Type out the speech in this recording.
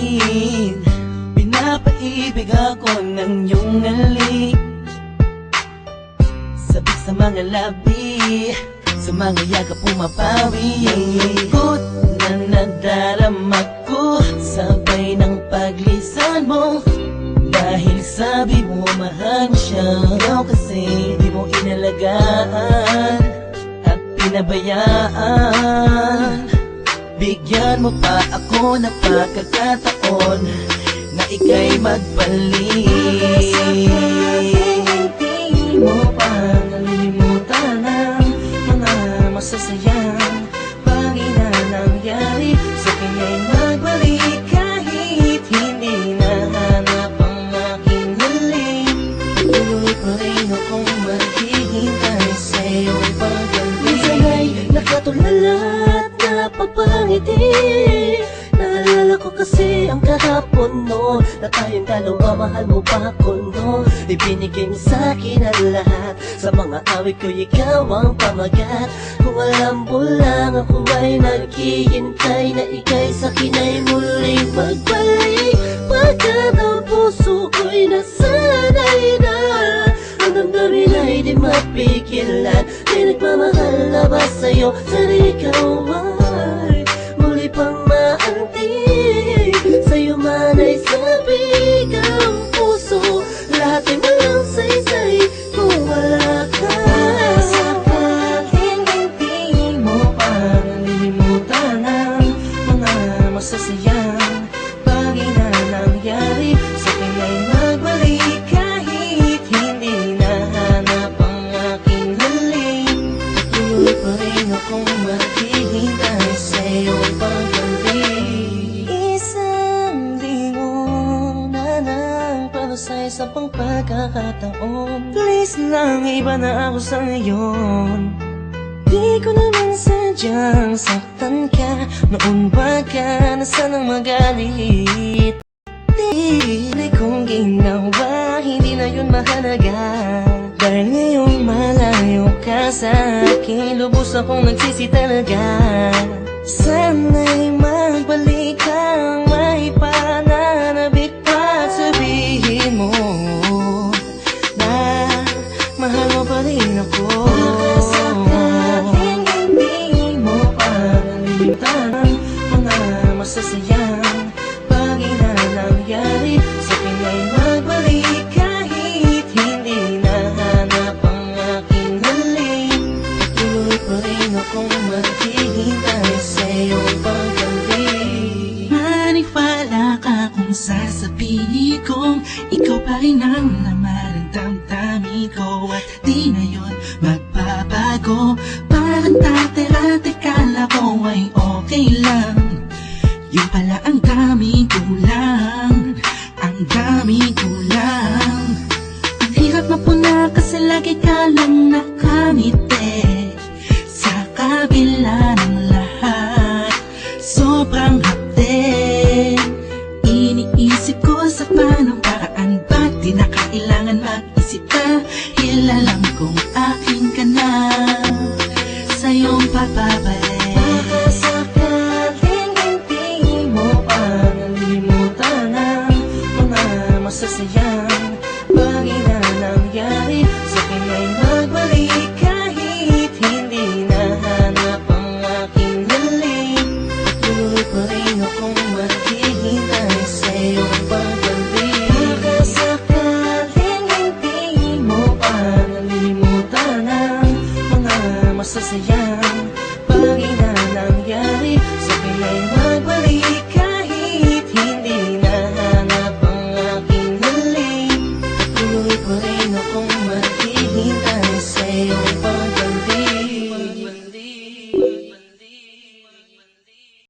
akin. Pinapaibig ako ng iyong halik, sabik sa mga labi, sa mga yakap pumapawi. Ang lungkot na nadarama ko, sabay ng paglisan mo. Dahil sabi mo mahal mo siya, ikaw kasi di mo inalagaan at pinabayaan. Bigyan mo pa ako ng pagkakataon na ika'y magbalik. Hindi mo pa nalilimutan ang mga masasayang bagay na nangyari. Sa akin ay magbalik kahit hindi nahanap ang aking hiling. Tuloy pa rin akong maghihintay sa'yo pagdating. Minsan ay nakatulala at napapangiti. Naalala ko kasi ang kahapon noon, na tayong dalawa, mahal mo pa ako noon. Ibinigay mo sa'kin ang lahat, sa mga awit ko ikaw ang pamagat. Kung alam mo lang ako ay naghihintay na ika'y sa'kin ay muling magbalik. Pagkat ang puso ko'y nasanay na, ang damdamin ay di mapigilan. Di nagmamahal na ba sa'yo, sana ikaw ay muli pang maantig. Sa'yo man ay sabik ang puso, lahat ay walang saysay kung wala ka. Sakaling hindi mo pa nalilimutan ang mga masasayang bagay na nangyari. Sa akin ay magbalik kahit hindi nahanap ang aking hiling. Tuloy pa rin akong maghihintay sa'yo pagdating. Isang linggo na para sa isang pang pagkakataon. Please lang, iba na ako sa ngayon. Di ko naman sadyang saktan ka, noon ba ka na sanang magalit? Di kong ginawa, hindi na yun mahalaga. Dahil ngayong malayo ka sa akin, lubos akong nagsisi talaga. Sana'y magbalik kang may pananabik pa at sabihin mo na mahal mo pa rin ako. Sakaling hindi mo pa nalilimutan ang mga masasayang bagay na nangyari. Sa akin ay magbalik kahit hindi nahanap ang aking hiling. Tuloy pa rin akong maghihintay sa'yo pagdating. Maniwala ka kung sasabihin kong ikaw pa rin ang laman ng damdamin ko, at di na yun magbabago. Parang dati-dati kala ko ay okay lang, yun pala ang daming kulang, ang daming kulang. Ang hirap mapuna kasi lagi ka lang nakangiti. Sa kabila ng lahat, sobrang hapde. Iniisip ko sa paanong paraan, ba't di na kailangan mag-isip pa? Alam kong akin ka na, sa'yong papabalik. Baka sakaling hindi mo pa nalilimutan ang mga masasayang bagay na nangyari. Sa akin ay magbalik kahit hindi nahanap ang aking hiling. Tuloy pa rin akong maghihintay sa'yo pagdating.